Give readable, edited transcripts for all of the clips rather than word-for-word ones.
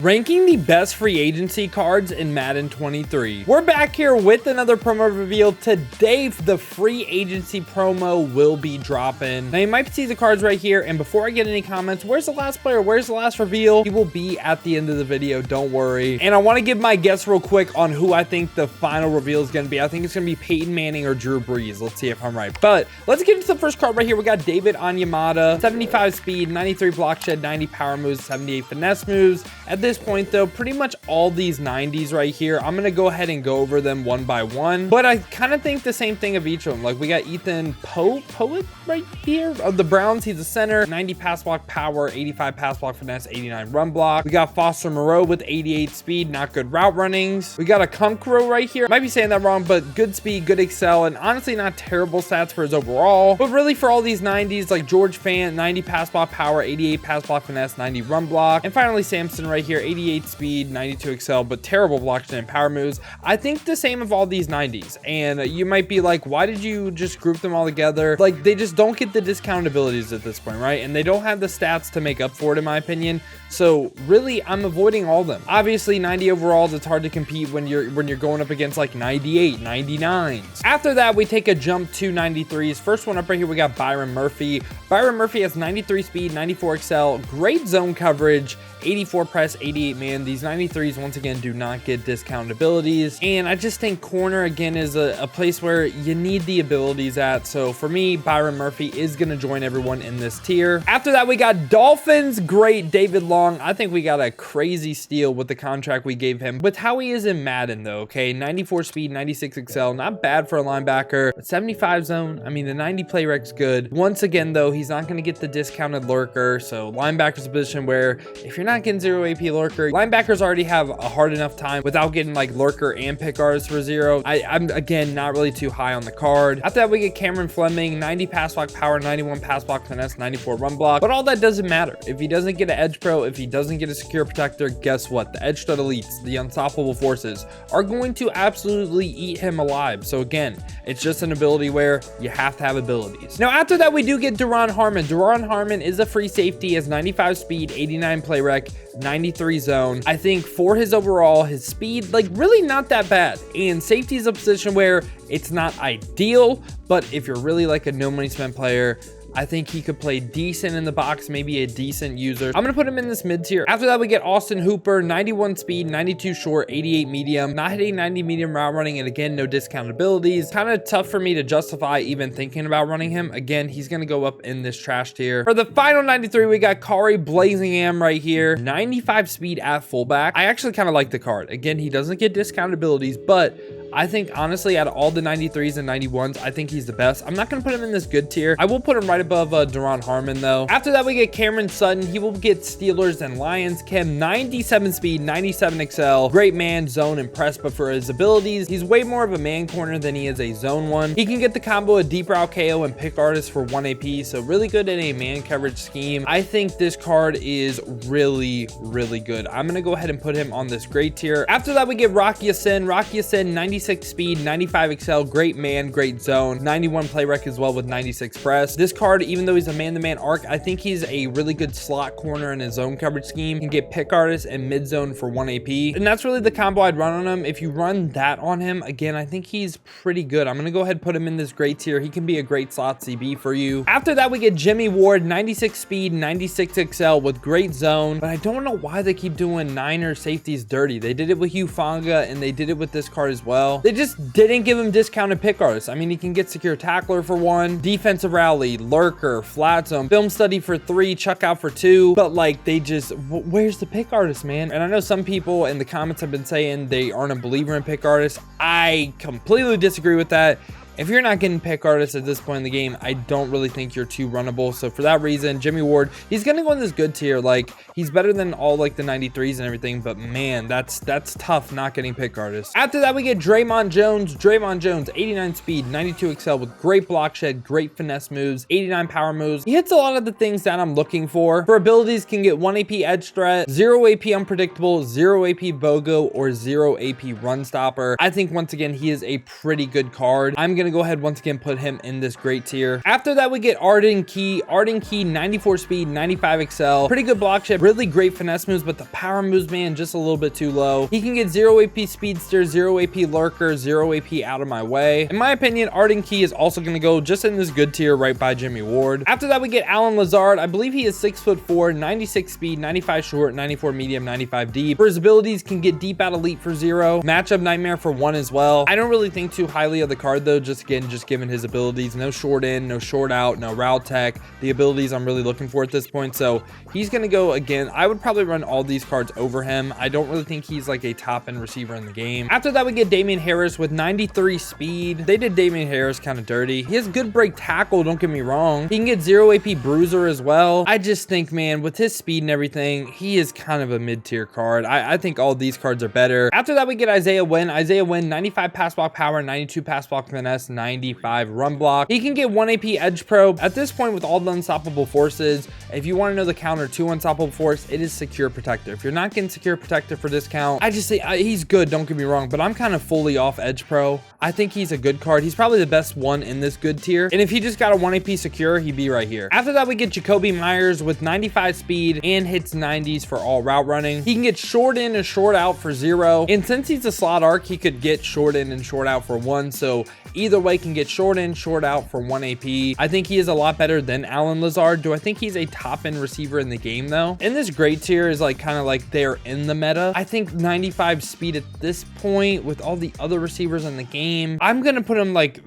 Ranking the best free agency cards in Madden 23. We're back here with another promo reveal. Today, the free agency promo will be dropping. Now, you might see the cards right here, and before I get any comments, where's the last player? Where's the last reveal? He will be at the end of the video, don't worry. And I want to give my guess real quick on who I think the final reveal is going to be. I think it's going to be Peyton Manning or Drew Brees. Let's see if I'm right. But let's get into the first card right here. We got David Onyemata, 75 speed, 93 block shed, 90 power moves, 78 finesse moves. At this point though, pretty much all these 90s right here, I'm gonna go ahead and go over them one by one, but I kind of think the same thing of each of them. Like, we got Ethan Pollard right here of the Browns. He's a center, 90 pass block power, 85 pass block finesse, 89 run block. We got Foster Moreau with 88 speed, not good route runnings. We got a Kunkro right here, might be saying that wrong, but good speed, good excel, and honestly not terrible stats for his overall. But really for all these 90s, like George Fant, 90 pass block power, 88 pass block finesse, 90 run block, and finally Samson right here, 88 speed, 92 excel, but terrible block and power moves. I think the same of all these 90s, and you might be like, why did you just group them all together? Like, they just don't get the discount abilities at this point, right? And they don't have the stats to make up for it, in my opinion. So really, I'm avoiding all of them. Obviously, 90 overalls, it's hard to compete when you're going up against like 98, 99s. After that, we take a jump to 93s. First one up right here, we got Byron Murphy. Byron Murphy has 93 speed, 94 excel, great zone coverage, 84 press, 88 man. These 93s, once again, do not get discounted abilities. And I just think corner, again, is a place where you need the abilities at. So for me, Byron Murphy is going to join everyone in this tier. After that, we got Dolphins great David Long. I think we got a crazy steal with the contract we gave him. With how he is in Madden, though, okay? 94 speed, 96 excel. Not bad for a linebacker. 75 zone. I mean, the 90 play rec's good. Once again, though, he's not going to get the discounted lurker. So linebacker's a position where if you're not getting 0 AP lurker, linebackers already have a hard enough time without getting like lurker and pick artists for 0. I'm again not really too high on the card. After that, we get Cameron Fleming, 90 pass block power, 91 pass block finesse, 94 run block. But all that doesn't matter if he doesn't get an edge pro, if he doesn't get a secure protector. Guess what? The edge stud elites, the unstoppable forces, are going to absolutely eat him alive. So again, it's just an ability where you have to have abilities. Now after that, we do get Duron Harmon. Duron Harmon is a free safety, has 95 speed, 89 play rec, 93 zone. I think for his overall, his speed, like really not that bad. And safety is a position where it's not ideal, but if you're really like a no money spent player, I think he could play decent in the box, maybe a decent user. I'm going to put him in this mid tier. After that, we get Austin Hooper, 91 speed, 92 short, 88 medium, not hitting 90 medium route running, and again, no discount abilities. Kind of tough for me to justify even thinking about running him. Again, he's going to go up in this trash tier. For the final 93, we got Khari Blasingame right here, 95 speed at fullback. I actually kind of like the card. Again, he doesn't get discount abilities, but I think honestly, out of all the 93s and 91s, I think he's the best. I'm not going to put him in this good tier. I will put him right above Duron Harmon though. After that, we get Cameron Sutton. He will get Steelers and Lions. Cam, 97 speed, 97 excel, great man, zone, and press, but for his abilities, he's way more of a man corner than he is a zone one. He can get the combo of deep route KO and pick artist for 1 AP, so really good in a man coverage scheme. I think this card is really, really good. I'm going to go ahead and put him on this great tier. After that, we get Rocky Asin. Rocky Asin, 96 speed, 95 excel, great man, great zone, 91 play rec as well with 96 press. This card, even though he's a man-to-man arc, I think he's a really good slot corner in his zone coverage scheme. He can get pick artist and mid zone for 1 AP, and that's really the combo I'd run on him. If you run that on him, again, I think he's pretty good. I'm gonna go ahead and put him in this great tier. He can be a great slot CB for you. After that, we get Jimmie Ward, 96 speed, 96 excel with great zone, but I don't know why they keep doing Niner safeties dirty. They did it with Hugh Fonga and they did it with this card as well. They just didn't give him discounted pick artists. I mean, he can get secure tackler for 1, defensive rally, lurker, flat zone, film study for 3, chuck out for 2, but like they just, where's the pick artist, man? And I know some people in the comments have been saying they aren't a believer in pick artists. I completely disagree with that. If you're not getting pick artists at this point in the game, I don't really think you're too runnable. So for that reason, Jimmie Ward, he's going to go in this good tier. Like, he's better than all like the 93s and everything, but man, that's tough not getting pick artists. After that, we get Dremont Jones. Dremont Jones, 89 speed, 92 excel with great block shed, great finesse moves, 89 power moves. He hits a lot of the things that I'm looking for. For abilities, can get 1 AP edge threat, 0 AP unpredictable, 0 AP BOGO, or 0 AP run stopper. I think once again, he is a pretty good card. I'm going to to go ahead once again, put him in this great tier. After that, we get Arden Key. Arden Key, 94 speed, 95 excel. Pretty good block chip, really great finesse moves, but the power moves, man, just a little bit too low. He can get 0 AP speedster, 0 AP lurker, 0 AP out of my way. In my opinion, Arden Key is also going to go just in this good tier right by Jimmie Ward. After that, we get Lazard. I believe he is 6'4", 96 speed, 95 short, 94 medium, 95 deep. For his abilities, can get deep out elite for 0. Matchup nightmare for 1 as well. I don't really think too highly of the card though, just given his abilities. No short in, no short out, no route tech. The abilities I'm really looking for at this point. So he's going to go again. I would probably run all these cards over him. I don't really think he's like a top end receiver in the game. After that, we get Damien Harris with 93 speed. They did Damien Harris kind of dirty. He has good break tackle, don't get me wrong. He can get 0 AP bruiser as well. I just think, man, with his speed and everything, he is kind of a mid-tier card. I think all these cards are better. After that, we get Isaiah Wynn. Isaiah Wynn, 95 pass block power, 92 pass block finesse, 95 run block. He can get 1 AP edge probe. At this point, with all the unstoppable forces, if you want to know the counter to unstoppable force, it is secure protector. If you're not getting secure protector for this count, I just say he's good, don't get me wrong, but I'm kind of fully off edge pro. I think he's a good card. He's probably the best one in this good tier. And if he just got a 1 AP secure, he'd be right here. After that, we get Jakobi Meyers with 95 speed and hits 90s for all route running. He can get short in and short out for 0. And since he's a slot arc, he could get short in and short out for 1. So either way, can get short in, short out for 1 AP. I think he is a lot better than Lazard. Do I think he's a top end receiver in the game though? In this great tier is like kind of like they're in the meta. I think 95 speed at this point with all the other receivers in the game, I'm gonna put him like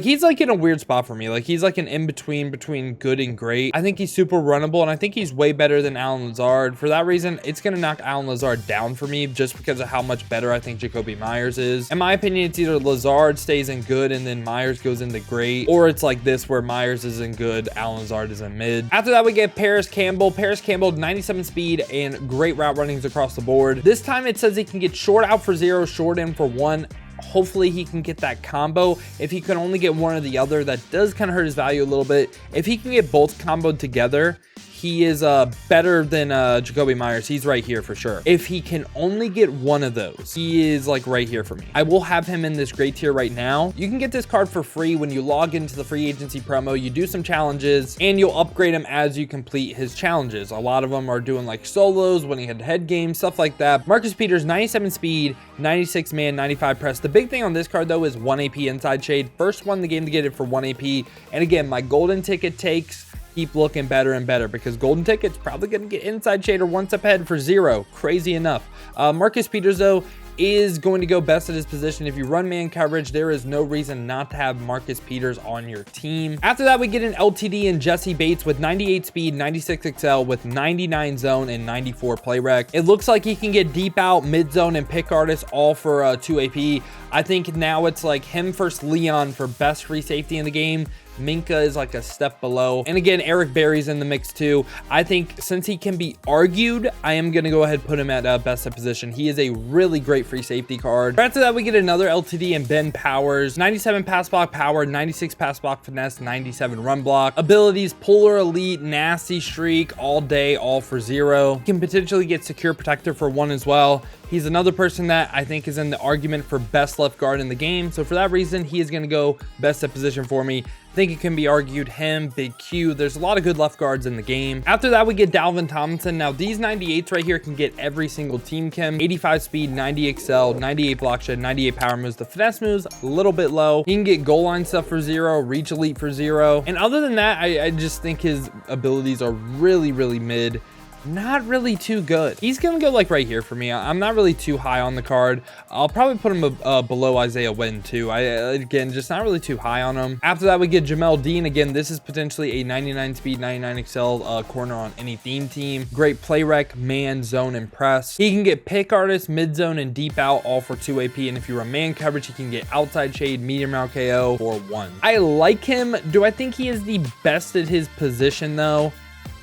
he's like in a weird spot for me. Like he's like an in-between between good and great. I think he's super runnable, and I think he's way better than Lazard. For that reason, it's gonna knock Lazard down for me just because of how much better I think Jakobi Meyers is. In my opinion, it's either Lazard stays in good and then Meyers goes into great, or it's like this where Meyers is in good, Lazard is in mid. After that, we get Parris Campbell. Parris Campbell, 97 speed and great route runnings across the board. This time it says he can get short out for 0, short in for 1. Hopefully he can get that combo. If he can only get one or the other, that does kind of hurt his value a little bit. If he can get both comboed together, he is better than Jakobi Meyers. He's right here for sure. If he can only get one of those, he is like right here for me. I will have him in this great tier right now. You can get this card for free when you log into the free agency promo. You do some challenges and you'll upgrade him as you complete his challenges. A lot of them are doing like solos, winning head-to-head games, stuff like that. Marcus Peters, 97 speed, 96 man, 95 press. The big thing on this card though is 1 AP inside shade. First one in the game to get it for 1 AP. And again, my golden ticket takes keep looking better and better because golden ticket's probably going to get inside shade or one step ahead for 0. Crazy enough. Marcus Peters though is going to go best at his position. If you run man coverage, there is no reason not to have Marcus Peters on your team. After that, we get an LTD and Jessie Bates with 98 speed, 96 excel with 99 zone and 94 play rec. It looks like he can get deep out, mid zone, and pick artist all for 2 AP. I think now it's like him versus Leon for best free safety in the game. Minka is like a step below. And again, Eric Berry's in the mix too. I think since he can be argued, I am going to go ahead and put him at best at position. He is a really great free safety card. After that, we get another LTD and Ben Powers. 97 pass block power, 96 pass block finesse, 97 run block. Abilities, Polar Elite, Nasty Streak, all day, all for 0. Can potentially get secure protector for 1 as well. He's another person that I think is in the argument for best left guard in the game. So for that reason, he is going to go best at position for me. I think it can be argued him, Big Q. There's a lot of good left guards in the game. After that, we get Dalvin Tomlinson. Now, these 98s right here can get every single team chem. 85 speed, 90 excel, 98 block shed, 98 power moves. The finesse moves, a little bit low. He can get goal line stuff for 0, reach elite for 0. And other than that, I just think his abilities are really, really mid. Not really too good. He's gonna go like right here for me. I'm not really too high on the card. I'll probably put him below Isaiah Wynn too. Again, just not really too high on him. After that, we get Jamel Dean. Again, this is potentially a 99 speed, 99 excel corner on any theme team. Great play rec, man, zone, and press. He can get pick artist, mid zone, and deep out all for 2 AP. And if you run man coverage, he can get outside shade, medium route KO for 1. I like him. Do I think he is the best at his position though?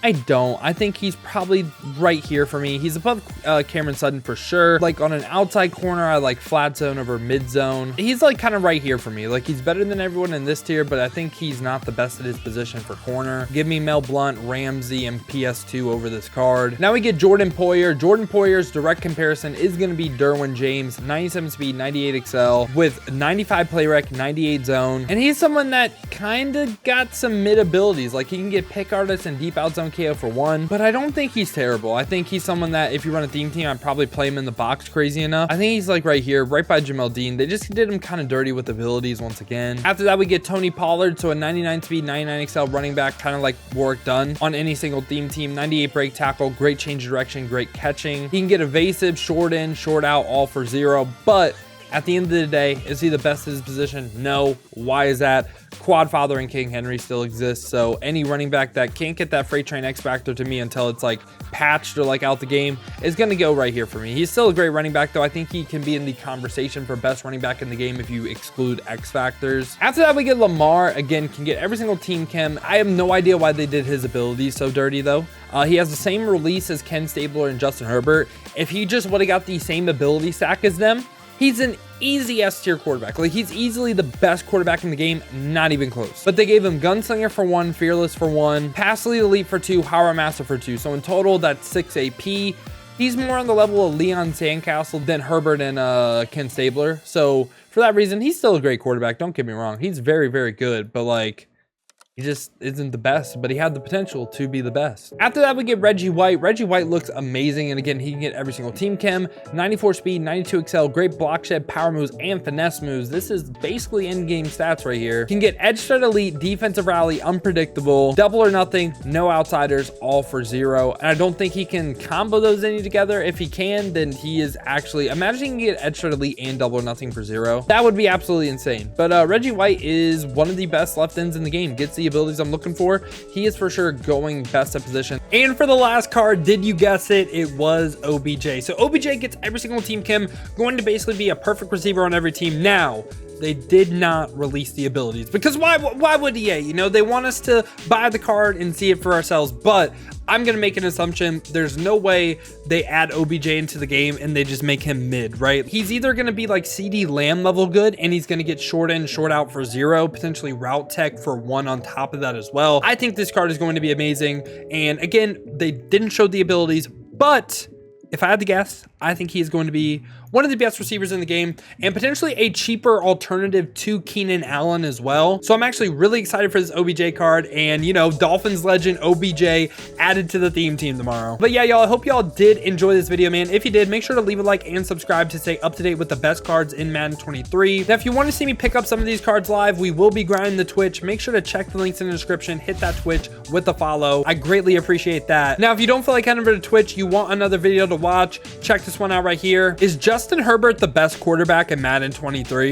I don't. I think he's probably right here for me. He's above Cameron Sutton for sure. Like on an outside corner, I like flat zone over mid zone. He's like kind of right here for me. Like he's better than everyone in this tier, but I think he's not the best at his position for corner. Give me Mel Blount, Ramsey, and PS2 over this card. Now we get Jordan Poyer. Jordan Poyer's direct comparison is going to be Derwin James, 97 speed, 98 excel with 95 play rec, 98 zone. And he's someone that kind of got some mid abilities. Like he can get pick artists and deep out zone KO for one, but I don't think he's terrible. I think he's someone that if you run a theme team, I'd probably play him in the box crazy enough. I think he's like right here, right by Jamel Dean. They just did him kind of dirty with abilities once again. After that, we get Tony Pollard. So a 99 speed, 99 excel running back, kind of like work done on any single theme team. 98 break tackle, great change of direction, great catching. He can get evasive, short in, short out, all for 0. But at the end of the day, is he the best at his position? No. Why is that? Quad Father and King Henry still exists. So any running back that can't get that freight train X factor to me until it's like patched or like out the game is going to go right here for me. He's still a great running back though. I think he can be in the conversation for best running back in the game if you exclude X factors. After that, we get Lamar. Again, can get every single team chem. I have no idea why they did his abilities so dirty though. He has the same release as Ken Stabler and Justin Herbert. If he just would have got the same ability stack as them, he's an easy S tier quarterback. Like he's easily the best quarterback in the game, not even close. But they gave him Gunslinger for 1, Fearless for 1, Pass Lead Elite for 2, Howard Master for 2. So in total, that's 6 AP. He's more on the level of Leon Sandcastle than Herbert and Ken Stabler. So for that reason, he's still a great quarterback. Don't get me wrong. He's very, very good. But like, he just isn't the best, but he had the potential to be the best. After that, we get Reggie White. Reggie White looks amazing. And again, he can get every single team chem, 94 speed, 92 excel, great block shed, power moves, and finesse moves. This is basically in-game stats right here. Can get edge start elite, defensive rally, unpredictable, double or nothing, no outsiders, all for 0. And I don't think he can combo those any together. If he can, then he is actually, imagine he can get edge start elite and double or nothing for 0. That would be absolutely insane. But Reggie White is one of the best left ends in the game. Gets the abilities I'm looking for. He is for sure going best at position. And for the last card, did you guess it? It was OBJ. So OBJ gets every single team chem, going to basically be a perfect receiver on every team. Now, they did not release the abilities because why would EA? You know, they want us to buy the card and see it for ourselves, but I'm going to make an assumption. There's no way they add OBJ into the game and they just make him mid, right? He's either going to be like CD Lamb level good and he's going to get short in, short out for 0, potentially route tech for 1 on top of that as well. I think this card is going to be amazing. And again, they didn't show the abilities, but if I had to guess, I think he is going to be one of the best receivers in the game and potentially a cheaper alternative to Keenan Allen as well. So I'm actually really excited for this OBJ card and, you know, Dolphins legend OBJ added to the theme team tomorrow. But yeah, y'all, I hope y'all did enjoy this video, man. If you did, make sure to leave a like and subscribe to stay up to date with the best cards in Madden 23. Now, if you want to see me pick up some of these cards live, we will be grinding the Twitch. Make sure to check the links in the description, hit that Twitch with a follow. I greatly appreciate that. Now, if you don't feel like heading over to Twitch, you want another video to watch, check this one out right here. Is Justin Herbert the best quarterback in Madden 23?